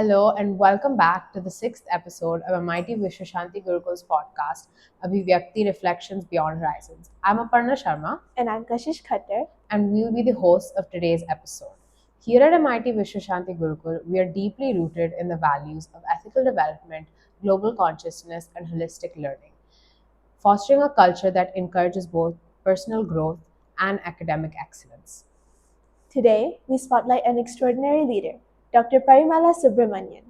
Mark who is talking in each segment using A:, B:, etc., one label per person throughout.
A: Hello and welcome back to the sixth episode of a mighty Vishwashanti Gurukul's podcast, Abhivyakti Reflections Beyond Horizons. I'm Aparna Sharma
B: And I'm Kashish Khattar.
A: and we will be the hosts of today's episode. Here at MIT Vishwashanti Gurukul, we are deeply rooted in the values of ethical development, global consciousness, and holistic learning, fostering a culture that encourages both personal growth and academic excellence.
B: Today, we spotlight an extraordinary leader, Dr. Parimala Subramanyan.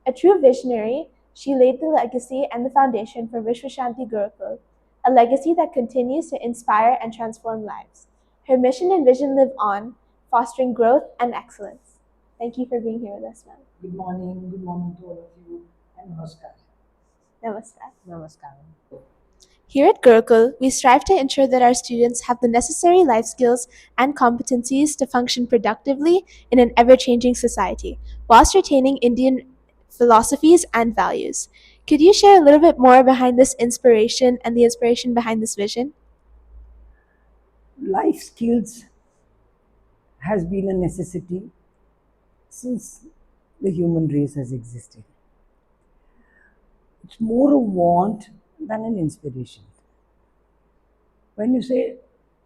B: A true visionary, she laid the legacy and the foundation for Vishwashanti Gurukul, a legacy that continues to inspire and transform lives. Her mission and vision live on, fostering growth and excellence. Thank you for being here with us, ma'am.
C: Good morning to all of you, and namaskar.
B: Namaskar.
A: Namaskaram.
B: Here at Gurukul, we strive to ensure that our students have the necessary life skills and competencies to function productively in an ever-changing society, whilst retaining Indian philosophies and values. Could you share a little bit more behind this inspiration and the inspiration behind this vision?
C: Life skills has been a necessity since the human race has existed. It's more a want than an inspiration. When you say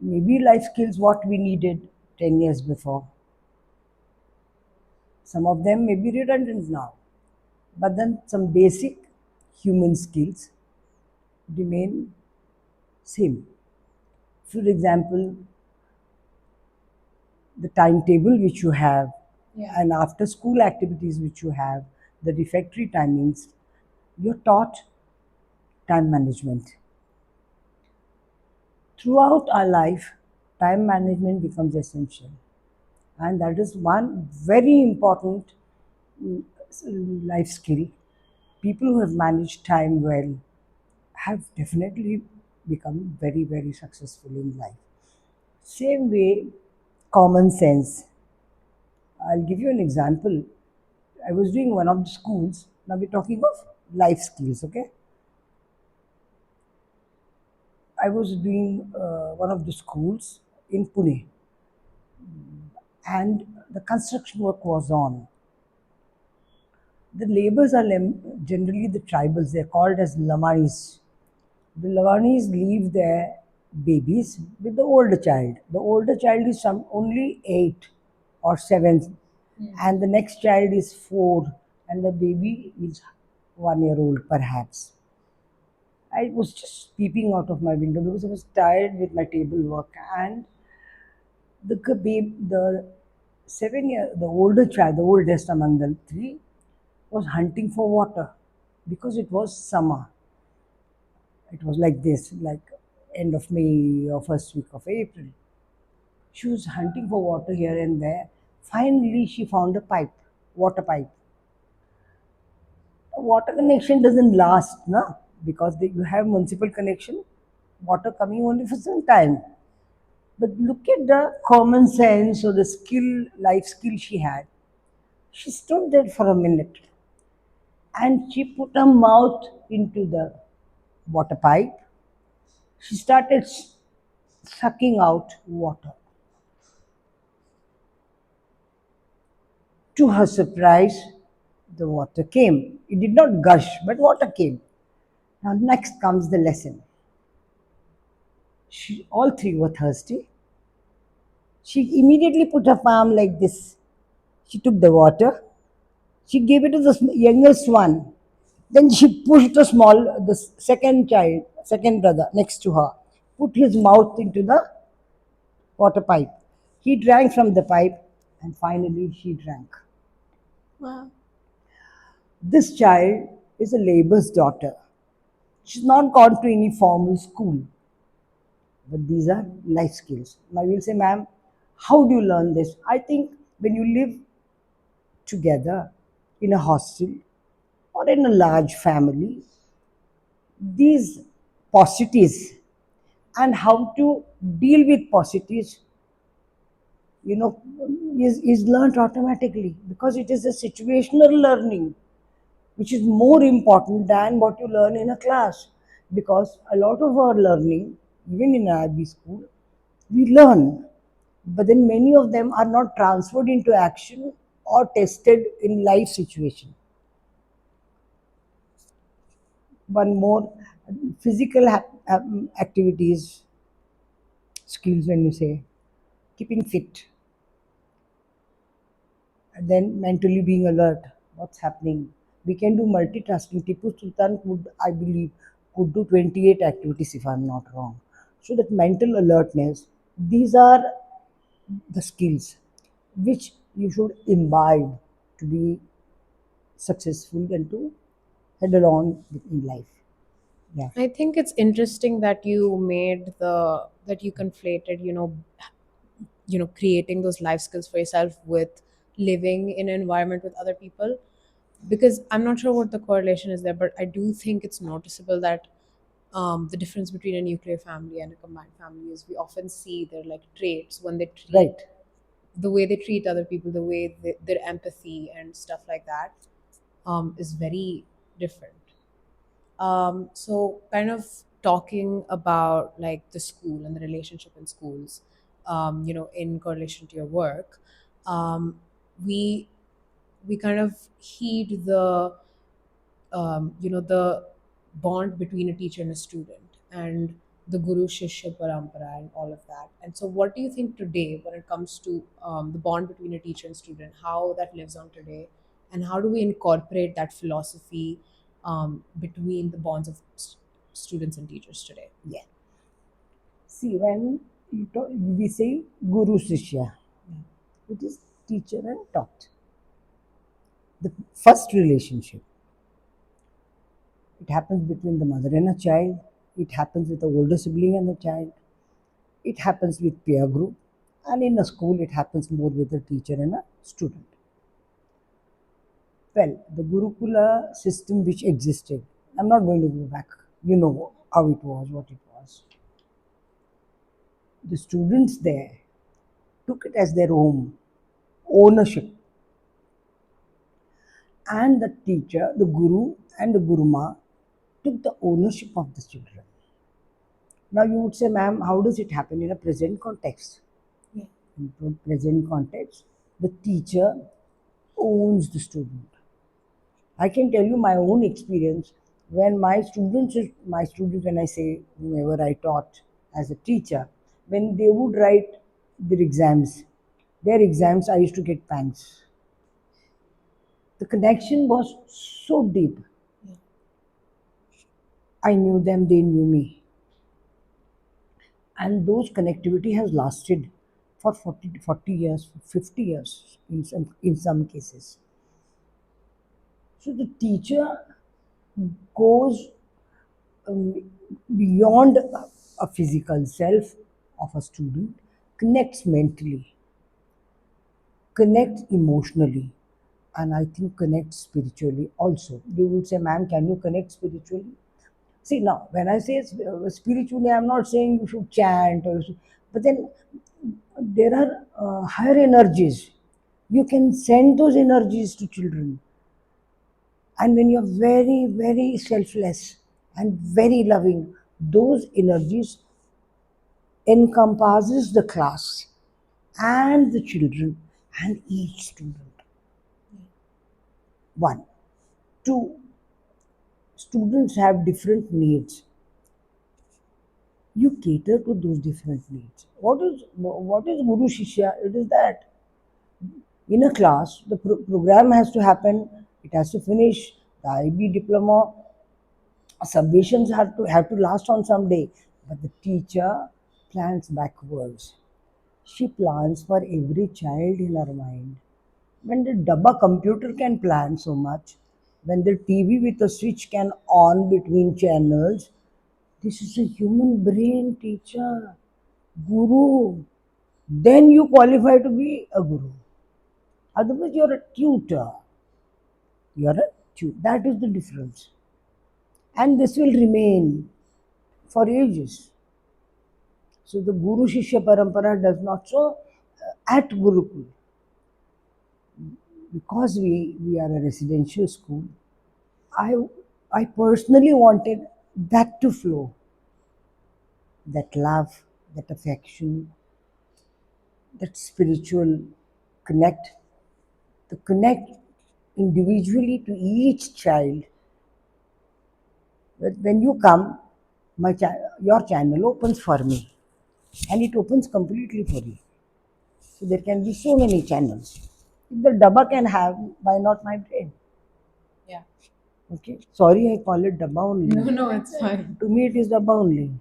C: maybe life skills what we needed 10 years before, some of them may be redundant now, but then some basic human skills remain same. For example, the timetable which you have and after school activities which you have, the refectory timings, you're taught time management. Throughout our life, time management becomes essential, and that is one very important life skill. People who have managed time well have definitely become very, very successful in life. Same way, common sense. I'll give you an example. I was doing one of the schools. Now we're talking of life skills, okay? I was doing one of the schools in Pune, and the construction work was on. The laborers are generally the tribals. They're called as lamanis. The lamanis leave their babies with the older child. The older child is only 8 or 7, and the next child is 4, and the baby is 1 year old perhaps. I was just peeping out of my window because I was tired with my table work, and the 7 year, the older child, the oldest among the three, was hunting for water because it was summer. It was like this, like end of May or first week of April. She was hunting for water here and there. Finally, she found a pipe, water pipe. A water connection doesn't last, no? Because you have municipal connection, water coming only for some time. But look at the common sense or the skill, life skill she had. She stood there for a minute and she put her mouth into the water pipe. She started sucking out water. To her surprise, the water came. It did not gush, but water came. Now, next comes the lesson. All three were thirsty. She immediately put her palm like this. She took the water. She gave it to the youngest one. Then she pushed the second child, second brother next to her, put his mouth into the water pipe. He drank from the pipe, and finally she drank.
B: Wow.
C: This child is a laborer's daughter. She's not gone to any formal school. But these are life skills. Now you'll say, ma'am, how do you learn this? I think when you live together in a hostel or in a large family, these paucities and how to deal with paucities, is learned automatically because it is a situational learning, which is more important than what you learn in a class. Because a lot of our learning, even in IB school, we learn, but then many of them are not transferred into action or tested in life situation. One more, physical activities, skills when you say, keeping fit, and then mentally being alert, what's happening. We can do multitasking. Tipu Sultan could, I believe, could do 28 activities if I'm not wrong. So that mental alertness, these are the skills which you should imbibe to be successful and to head along in life. Yeah.
A: I think it's interesting that you made the that you conflated, creating those life skills for yourself with living in an environment with other people, because I'm not sure what the correlation is there, but I do think it's noticeable that the difference between a nuclear family and a combined family is we often see their like traits when they treat
C: Right.
A: the way they treat other people, the way their empathy and stuff like that is very different. So kind of talking about like the school and the relationship in schools, in correlation to your work, um, we we kind of heed the bond between a teacher and a student, and the Guru-Shishya parampara and all of that. And so, what do you think today when it comes to the bond between a teacher and student, how that lives on today, and how do we incorporate that philosophy between the bonds of students and teachers today?
C: Yeah. See, when we say Guru Shishya, it is teacher and taught. The first relationship, it happens between the mother and a child, it happens with the older sibling and the child, it happens with peer group, and in a school, it happens more with the teacher and a student. Well, the Gurukula system which existed, I'm not going to go back. You know how it was, what it was. The students there took it as their own ownership, and the teacher, the guru, and the guruma took the ownership of the children. Now you would say, ma'am, how does it happen in a present context?
A: Yeah.
C: In present context, the teacher owns the student. I can tell you my own experience when my students, when I say whomever I taught as a teacher, when they would write their exams, I used to get pangs. The connection was so deep. I knew them, they knew me. And those connectivity has lasted for 40 years, 50 years in some cases. So the teacher goes um, beyond a physical self of a student, connects mentally, connects emotionally, and I think connects spiritually also. You will say, ma'am, can you connect spiritually? See, now, when I say spiritually, I'm not saying you should chant, but then there are higher energies. You can send those energies to children. And when you're very, very selfless and very loving, those energies encompasses the class and the children and each student. One. Two, students have different needs. You cater to those different needs. What is Guru Shishya? It is that in a class, the program has to happen, it has to finish, the IB diploma, submissions have to last on some day, but the teacher plans backwards. She plans for every child in her mind. When the Dabba computer can plan so much, when the TV with a switch can on between channels, this is a human brain, teacher, guru. Then you qualify to be a guru. Otherwise, you're a tutor. You're a tutor. That is the difference. And this will remain for ages. So the Guru Shishya Parampara does not. So at Gurukul, because we are a residential school, I, I personally wanted that to flow, that love, that affection, that spiritual connect, to connect individually to each child. But when you come, your channel opens for me, and it opens completely for you. So there can be so many channels. If the dabba can have, why not my brain?
A: Yeah.
C: Okay. Sorry, I call it dabba only.
A: No, it's fine.
C: To me, it is dabba only.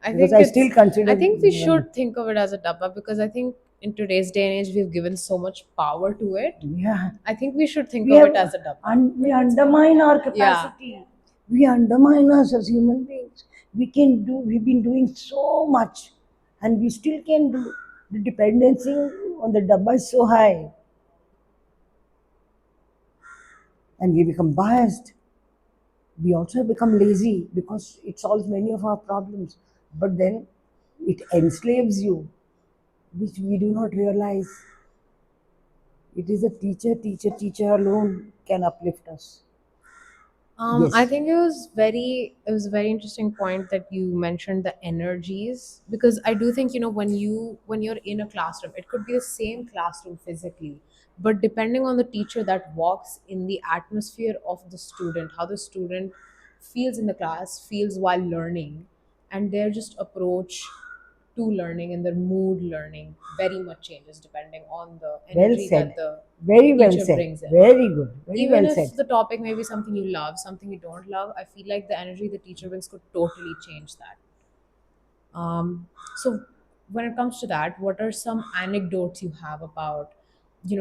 A: I
C: Because
A: think
C: I
A: it's.
C: still consider.
A: I think we should think of it as a dabba because I think in today's day and age we've given so much power to it.
C: Yeah.
A: I think we should think
C: We
A: of
C: have,
A: it as a dabba.
C: we undermine our capacity. We undermine us as human beings. We've been doing so much, and we still can do. The dependency on the dabba is so high, and we become biased. We also become lazy because it solves many of our problems, but then it enslaves you, which we do not realize. It is a teacher alone can uplift us.
A: I
C: Yes.
A: think it was a very interesting point that you mentioned the energies because I do think when you're in a classroom, it could be the same classroom physically, but depending on the teacher that walks in the atmosphere of the student, how the student feels in the class, feels while learning, and their just approach to learning and their mood learning very much changes depending on the
C: Well
A: energy
C: said.
A: that the
C: Very well
A: teacher
C: said.
A: brings in.
C: Very good. Very
A: Even
C: well
A: if
C: said.
A: the topic may be something you love, something you don't love, I feel like the energy the teacher brings could totally change that. So when it comes to that, what are some anecdotes you have about,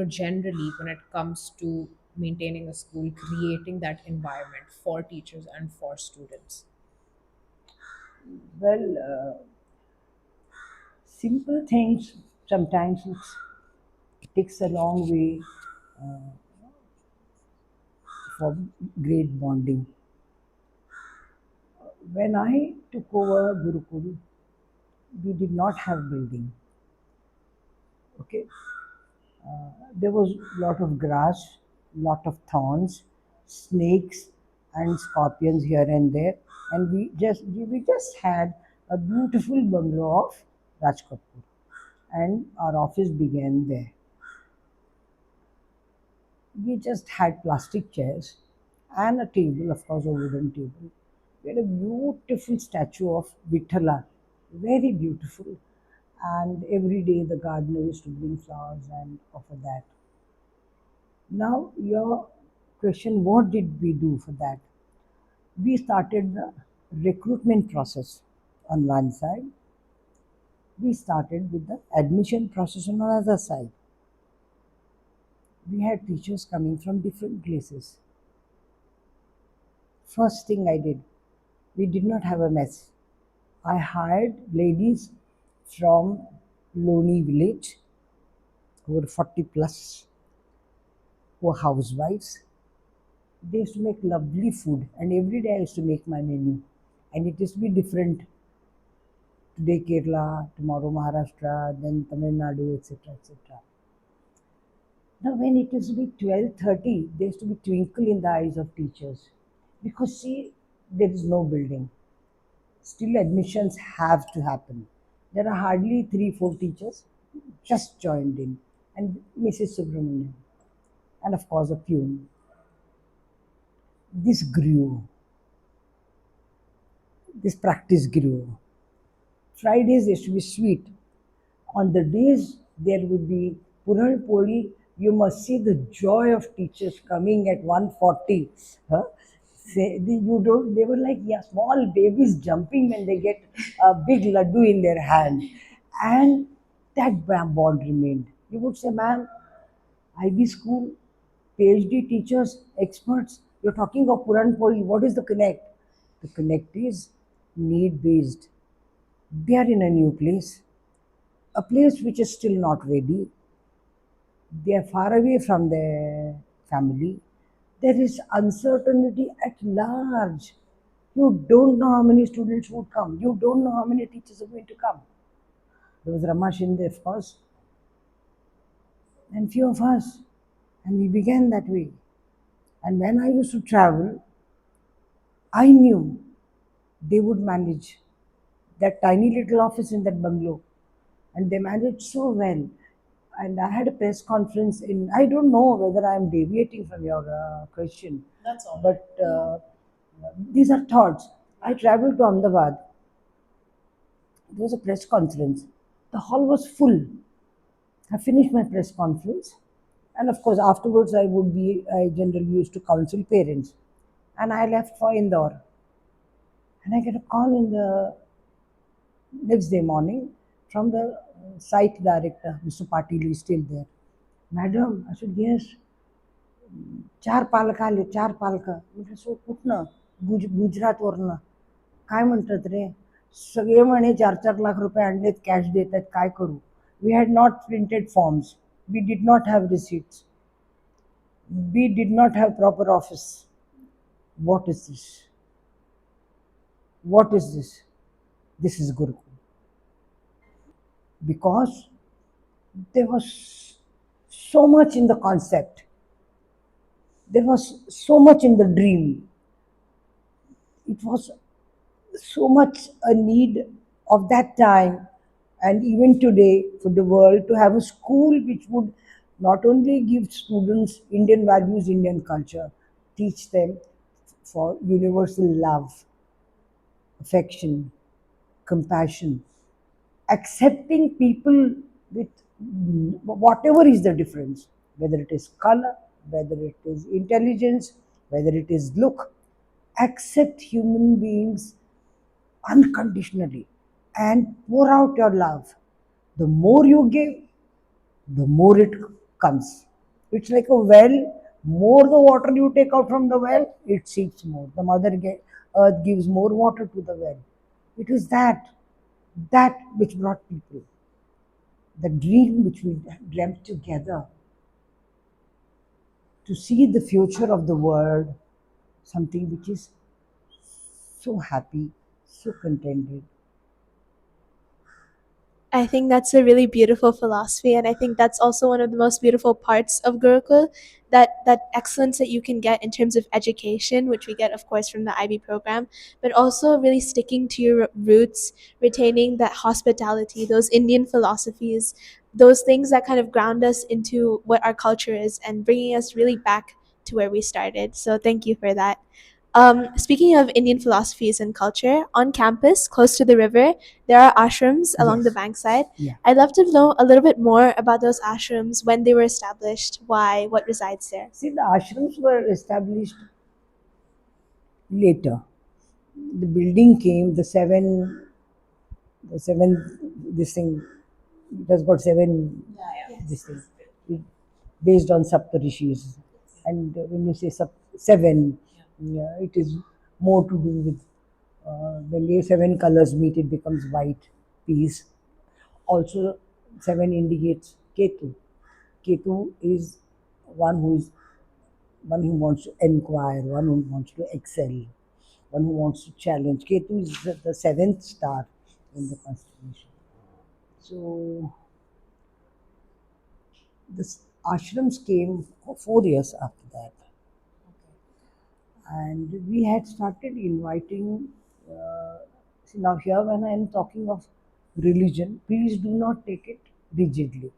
A: generally when it comes to maintaining a school, creating that environment for teachers and for students?
C: Well, simple things sometimes it takes a long way for great bonding. When I took over Gurukul, we did not have building. Okay, there was lot of grass, lot of thorns, snakes, and scorpions here and there, and we just had a beautiful bungalow of Raj Kapoor, and our office began there. We just had plastic chairs and a table, of course, a wooden table. We had a beautiful statue of Vithala, very beautiful. And every day the gardener used to bring flowers and offer that. Now, your question, what did we do for that? We started the recruitment process on one side. We started with the admission process on the other side. We had teachers coming from different places. First thing I did, we did not have a mess. I hired ladies from Loni village who were 40 plus, who were housewives. They used to make lovely food, and every day I used to make my menu. And it used to be different. Today Kerala, tomorrow Maharashtra, then Tamil Nadu, etc. etc. Now, when it used to be 12:30, there used to be twinkle in the eyes of teachers because see, there is no building. Still admissions have to happen. There are hardly 3, 4 teachers just joined in, and Mrs. Subramanian, and of course a pune. This grew. This practice grew. Fridays used to be sweet. On the days there would be Puran Poli, you must see the joy of teachers coming at 1:40. Huh? They were like, yeah, small babies jumping when they get a big laddu in their hand. And that bond remained. You would say, ma'am, IB school, PhD teachers, experts, you're talking of Puran Poli. What is the connect? The connect is need based. They are in a new place, a place which is still not ready. They are far away from their family. There is uncertainty at large. You don't know how many students would come. You don't know how many teachers are going to come. There was Rama Shinde, of course, and few of us. And we began that way. And when I used to travel, I knew they would manage that tiny little office in that bungalow. And they managed so well. and I had a press conference in. I don't know whether I am deviating from your question,
A: That's all.
C: but these are thoughts. I traveled to Ahmedabad. There was a press conference. The hall was full. I finished my press conference, and of course, afterwards, I generally used to counsel parents. And I left for Indore. And I get a call in the next day morning from the site director, Mr. Patil is still there. Madam, I said, yes. चार पालक आले, चार पालक. म्हटलं सो कुठनं? गुजरातवरनं. काय म्हणतात रे? सगळे म्हणे 4-4 लाख रुपये आणलेत, कॅश देत आहेत, काय करू? We had not printed forms. We did not have receipts. We did not have proper office. What is this? What is this? This is Gurukul. Because there was so much in the concept. There was so much in the dream. It was so much a need of that time and even today for the world to have a school which would not only give students Indian values, Indian culture, teach them for universal love, affection, compassion, accepting people with whatever is the difference, whether it is color, whether it is intelligence, whether it is look, accept human beings unconditionally and pour out your love. The more you give, the more it comes. It's like a well. More the water you take out from the well, it seeps more. The earth gives more water to the well. It is that which brought people. The dream which we dreamt together to see the future of the world, something which is so happy, so contented.
B: I think that's a really beautiful philosophy, and I think that's also one of the most beautiful parts of Gurukul, that excellence that you can get in terms of education, which we get, of course, from the IB program, but also really sticking to your roots, retaining that hospitality, those Indian philosophies, those things that kind of ground us into what our culture is, and bringing us really back to where we started. So thank you for that. Speaking of Indian philosophies and culture, on campus, close to the river, there are ashrams along the
C: Yes.
B: bankside.
C: Yeah.
B: I'd love to know a little bit more about those ashrams, when they were established, why, what resides there.
C: See, the ashrams were established later. The building came, this thing, it has got seven, this thing, based on Saptarishis. And when you say seven, yeah, it is more to do with when the seven colors meet, it becomes white, peace. Also, seven indicates Ketu. Ketu is one who is one who wants to inquire, one who wants to excel, one who wants to challenge. Ketu is the seventh star in the constellation. So the ashrams came 4 years after that, and we had started inviting. See, now here when I am talking of religion, please do not take it rigidly.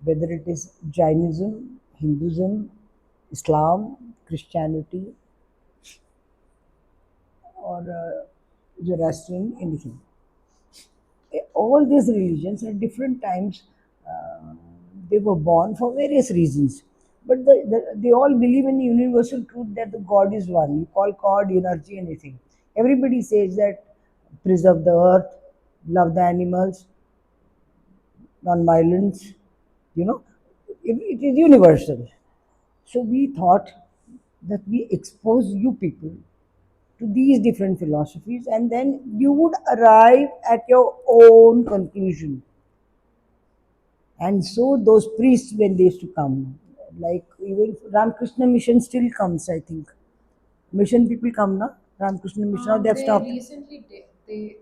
C: Whether it is Jainism, Hinduism, Islam, Christianity, or Zoroastrian, anything. All these religions at different times, they were born for various reasons. But they all believe in the universal truth that the God is one. You call God, energy, anything. Everybody says that preserve the earth, love the animals, non-violence, you know, it is universal. So we thought that we expose you people to these different philosophies and then you would arrive at your own conclusion. And so those priests, when they used to come, like even Ramakrishna Mission still comes, I think. Mission people come, na? Ramakrishna Mission, or they have stopped.
A: Recently, they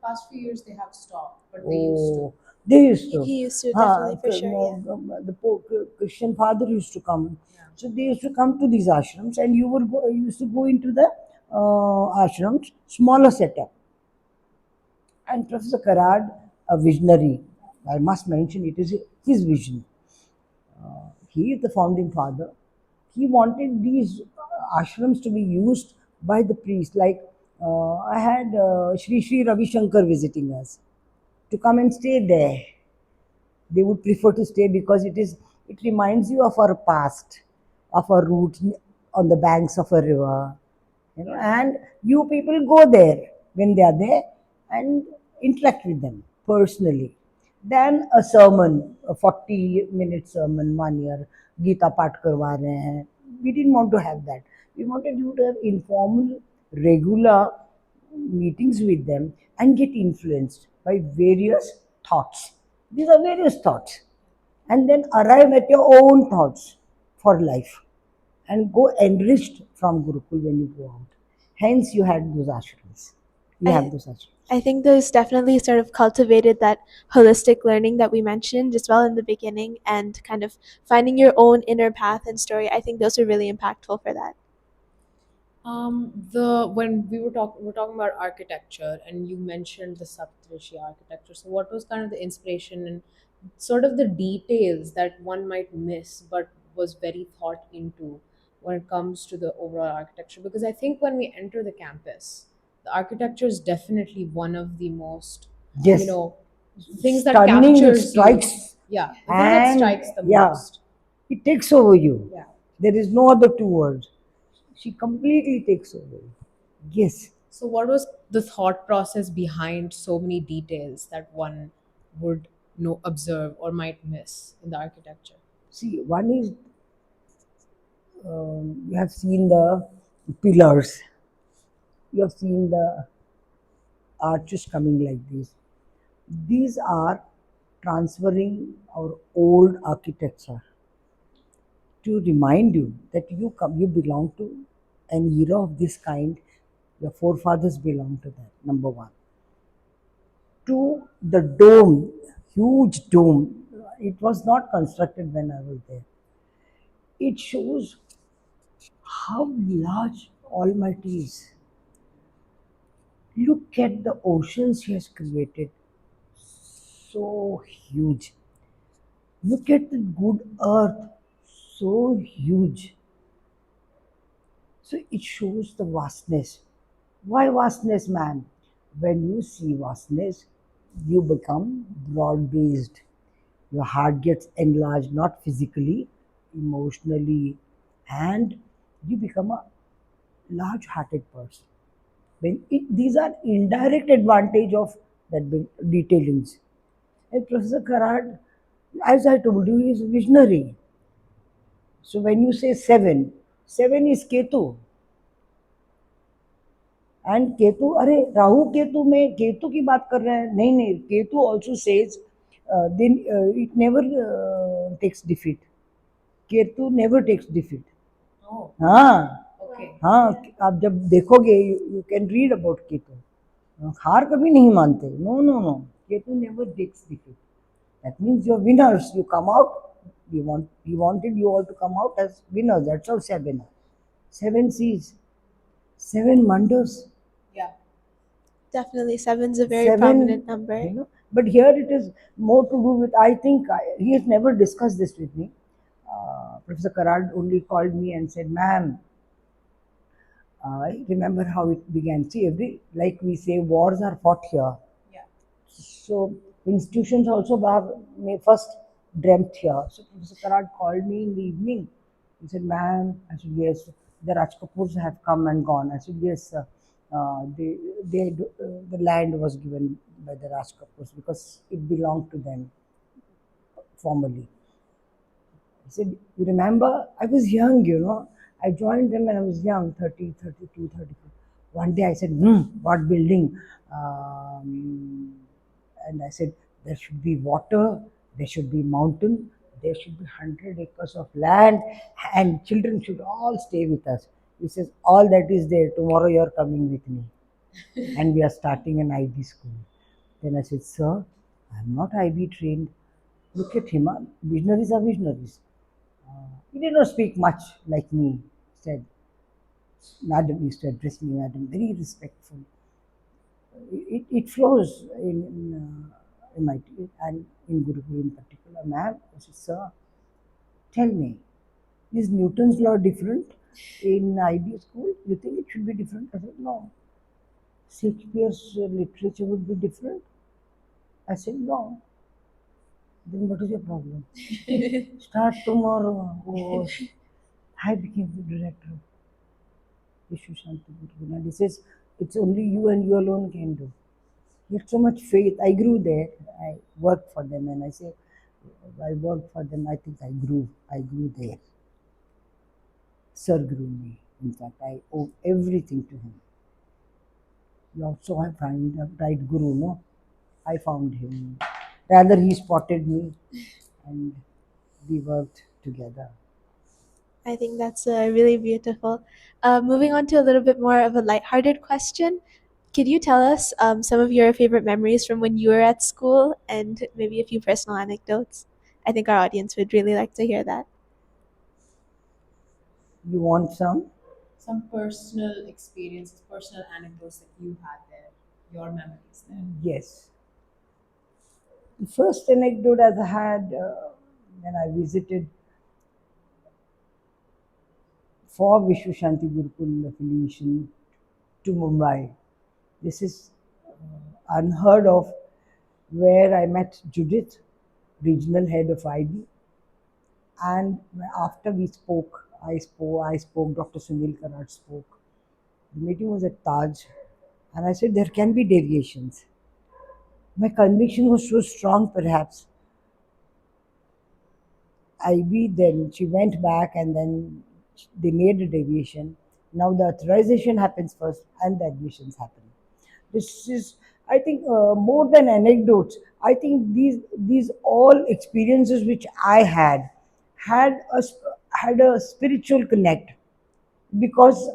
A: past few years they have stopped, but they used to.
C: Oh, they used to.
B: He used to, definitely, for sure,
C: The Christian father used to come. So they used to come to these ashrams, and you used to go into the ashrams, smaller setup. And Professor Karad, a visionary, I must mention it is his vision. He is the founding father. He wanted these ashrams to be used by the priest. Like I had Sri Ravi Shankar visiting us to come and stay there. They would prefer to stay because it reminds you of our past, of our roots on the banks of a river, and you people go there when they are there and interact with them personally. Then a sermon, a 40-minute sermon, 1 year Gita Pat karwa rahe hain. We didn't want to have that. We wanted you to have informal, regular meetings with them and get influenced by various thoughts. These are various thoughts. And then arrive at your own thoughts for life and go enriched from Gurukul when you go out. Hence, you had those ashrams. You have
B: I,
C: those ashrams.
B: I think those definitely sort of cultivated that holistic learning that we mentioned as well in the beginning, and kind of finding your own inner path and story. I think those are really impactful for that.
A: The when we were talking about architecture, and you mentioned the Saptarishi architecture. So, what was kind of the inspiration and sort of the details that one might miss, but was very thought into when it comes to the overall architecture? Because I think when we enter the campus, the architecture is definitely one of the most, you
C: Yes,
A: know, things that
C: stunning, it
A: captures you.
C: strikes,
A: Yeah, the thing that
C: and
A: strikes the
C: yeah,
A: most.
C: it takes over you.
A: Yeah.
C: There is no other two words. She completely takes over you. Yes.
A: So, what was the thought process behind so many details that one would know, observe, or might miss in the architecture?
C: See, one is you have seen the pillars, you have seen the arches coming like this. These are transferring our old architecture to remind you that you belong to an era of this kind. Your forefathers belong to that. Number one. Two, the dome, huge dome. It was not constructed when I was there. It shows how large Almighty is. Look at the oceans He has created. So huge. Look at the good earth. So huge. So it shows the vastness. Why vastness, man? When you see vastness, you become broad based. Your heart gets enlarged, not physically, emotionally, and you become a large hearted person. These are indirect advantage of that detailings. And Professor Karad, as I told you, is visionary. So when you say seven, seven is Ketu. And Ketu, अरे राहु केतु में केतु की बात कर रहे हैं, नहीं नहीं, Ketu also says then it never takes defeat. Ketu never takes defeat. हाँ हाँ, आप जब देखोगे you can read about Ketu, हार कभी नहीं मानते. No no no, Ketu never takes defeat. That means your winners. You come out. You wanted you all to come out as winners. That's how seven. Seven seas, seven wonders.
A: Yeah.
B: Definitely, seven's a very
C: Seven,
B: prominent number.
C: But here it is more to do with, I think, he has never discussed this with me. Professor Karad only called me and said, ma'am, I remember how it began. See, like we say, wars are fought here.
A: Yeah.
C: So institutions also may first dreamt here. So Professor Karad called me in the evening. He said, ma'am, I said, yes, the Raj Kapoors have come and gone. I said, yes, the land was given by the Raj Kapoors because it belonged to them formally. He said, you remember, I was young. I joined them when I was young, 30, 32, 34. One day I said, what building? And I said, there should be water, there should be mountain, there should be 100 acres of land, and children should all stay with us. He says, all that is there, tomorrow you are coming with me. And we are starting an IB school. Then I said, sir, I am not IB trained. Look at him, visionaries are visionaries. He did not speak much like me. He said, madam, he used to address me, madam, very respectful. It flows MIT and in Gurukul in particular. Ma'am, I said, sir, tell me, is Newton's law different in IB school? You think it should be different? I said, no. Shakespeare's literature would be different? I said, no. Then what is your problem? Start tomorrow. Oh, I became the director of Vishwashanti Gurukul. And he says, it's only you and you alone can do. He had so much faith. I grew there. I worked for them, and I say, I worked for them. I think I grew. I grew there. Sir grew me. In fact, I owe everything to him. You also I find a right guru, no? I found him. Rather, he spotted me, and we worked together.
B: I think that's really beautiful. Moving on to a little bit more of a lighthearted question. Could you tell us some of your favorite memories from when you were at school and maybe a few personal anecdotes? I think our audience would really like to hear that.
C: You want some?
A: Some personal experiences, personal anecdotes that you had there, your memories there.
C: Yes. The first anecdote as I had when I visited for Vishwashanti Gurukul affiliation to Mumbai. This is unheard of, where I met Judith, regional head of IB, and after we spoke, I spoke, Dr. Sunil Karad spoke. The meeting was at Taj, and I said there can be deviations. My conviction was so strong, perhaps. IB then, she went back and then they made a deviation. Now the authorization happens first and the admissions happen. This is, I think, more than anecdotes. I think these all experiences which I had had a spiritual connect, because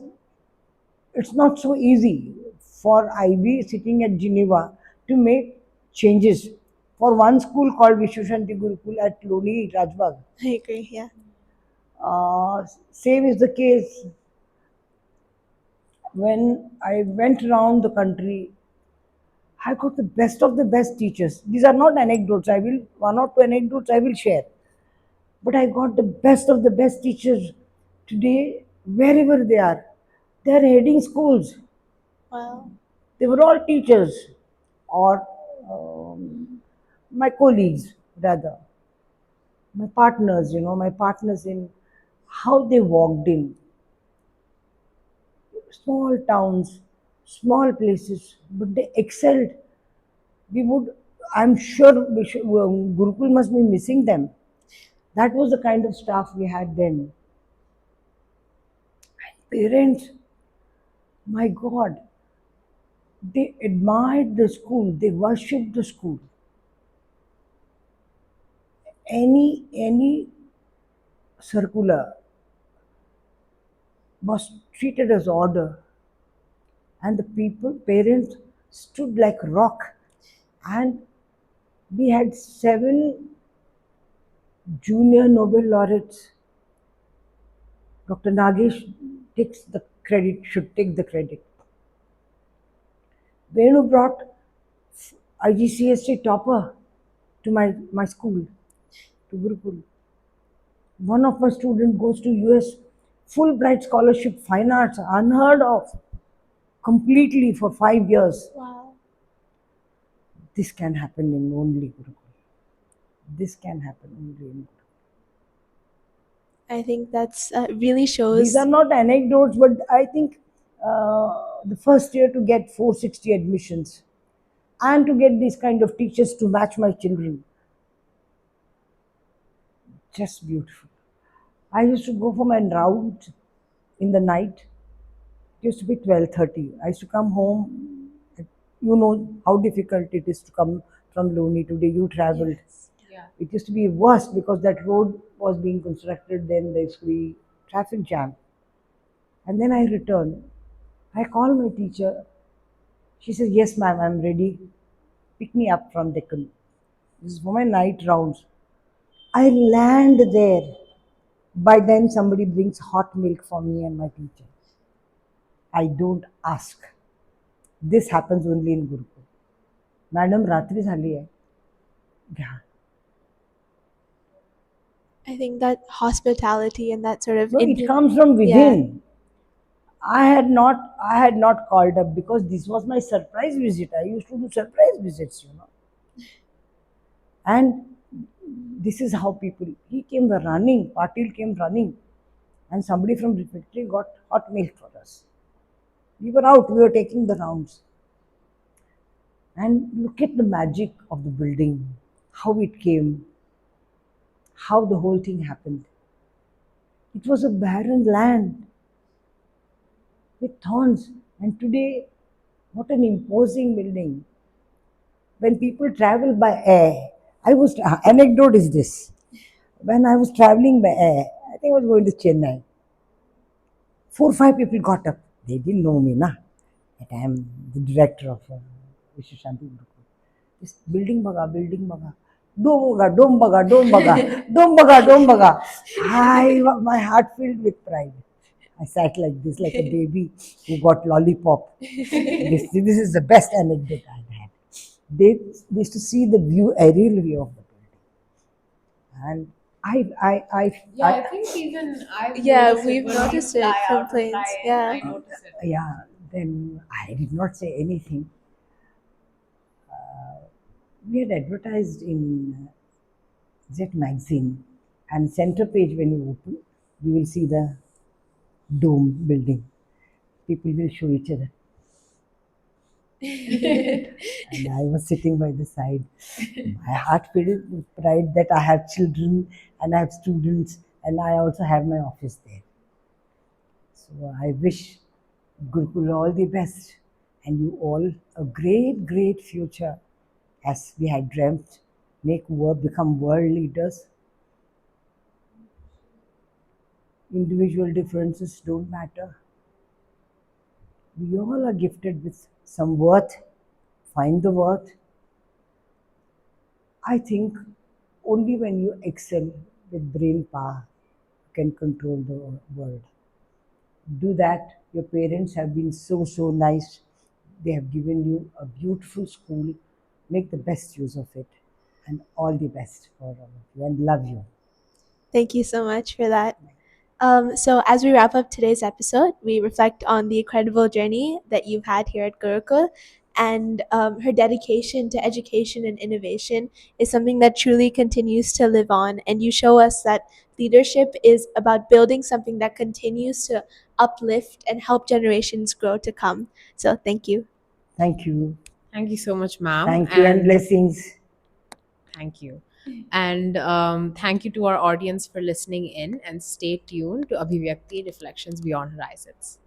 C: it's not so easy for IB sitting at Geneva to make changes for one school called Vishwashanti Gurukul at Loni, Rajbagh.
B: I agree, yeah.
C: Same is the case when I went around the country. I got the best of the best teachers. These are not anecdotes. One or two anecdotes I will share. But I got the best of the best teachers today, wherever they are. They are heading schools.
B: Wow.
C: They were all teachers, or my colleagues, rather. My partners, my partners in how they walked in. Small towns, small places, but they excelled. We would, I'm sure, Gurukul must be missing them. That was the kind of staff we had then. Parents, my God, they admired the school, they worshipped the school. Any circular was treated as order, and the parents stood like rock. And we had 7 junior Nobel laureates. Dr. Nagesh should take the credit. Venu brought IGCSE topper to my school, to Gurukul. One of my students goes to US, Fulbright scholarship, fine arts, unheard of, completely for 5 years.
B: Wow.
C: This can happen in only Gurukul. This can happen only in Gurukul.
B: I think that's really shows.
C: These are not anecdotes, but I think the first year to get 460 admissions and to get these kind of teachers to match my children, just beautiful. I used to go for my route in the night. It used to be 12:30. I used to come home. You know how difficult it is to come from Loni. Today you traveled.
A: Yes. Yeah.
C: It used to be worse because that road was being constructed. Then there used to be traffic jam. And then I return. I call my teacher. She says, "Yes, ma'am, I'm ready. Pick me up from Deccan." This is for my night rounds. I land there. By then, somebody brings hot milk for me and my teacher. I don't ask. This happens only in Gurukul. Madam, रात्री झाली आहे. Yeah.
B: I think that hospitality and that sort of
C: No, it comes from
B: yeah.
C: within. I had not called up because this was my surprise visit. I used to do surprise visits, you know. And this is how people, he came running, Patil came running, and somebody from the factory got hot milk for us. We were out, we were taking the rounds. And look at the magic of the building, how it came, how the whole thing happened. It was a barren land with thorns, and today, what an imposing building. When people travel by air, anecdote is this. When I was traveling by air, I think I was going to Chennai. 4 or 5 people got up. They didn't know me, na. That I am the director of Vishwashanti Gurukul. This building baga. Dom baga, dom baga, dom baga, dom baga. My heart filled with pride. I sat like this, like a baby who got lollipop. This is the best anecdote I've had. They used to see the view, aerial view of the building. And
A: Yeah, I think even I've
B: Yeah,
A: noticed it
B: we've
A: when we
B: noticed it
A: fly
B: from
A: out and
B: planes.
A: fly in.
B: Yeah.
A: I notice it.
C: yeah, then I did not say anything. We had advertised in Z magazine, and center page when you open, you will see the dome building. People will show each other. And I was sitting by the side. My heart filled with pride that I have children and I have students and I also have my office there. So I wish Gurukul all the best and you all a great, great future as we had dreamt. Become world leaders. Individual differences don't matter. We all are gifted with some worth. Find the worth. I think only when you excel with brain power you can control the world. Do that. Your parents have been so, so nice. They have given you a beautiful school. Make the best use of it. And all the best for all of you. And love you.
B: Thank you so much for that. So, as we wrap up today's episode, we reflect on the incredible journey that you've had here at Gurukul, and her dedication to education and innovation is something that truly continues to live on. And you show us that leadership is about building something that continues to uplift and help generations grow to come. So, thank you.
C: Thank you.
A: Thank you so much, ma'am.
C: Thank you and blessings.
A: Thank you. And thank you to our audience for listening in, and stay tuned to Abhivyakti Reflections Beyond Horizons.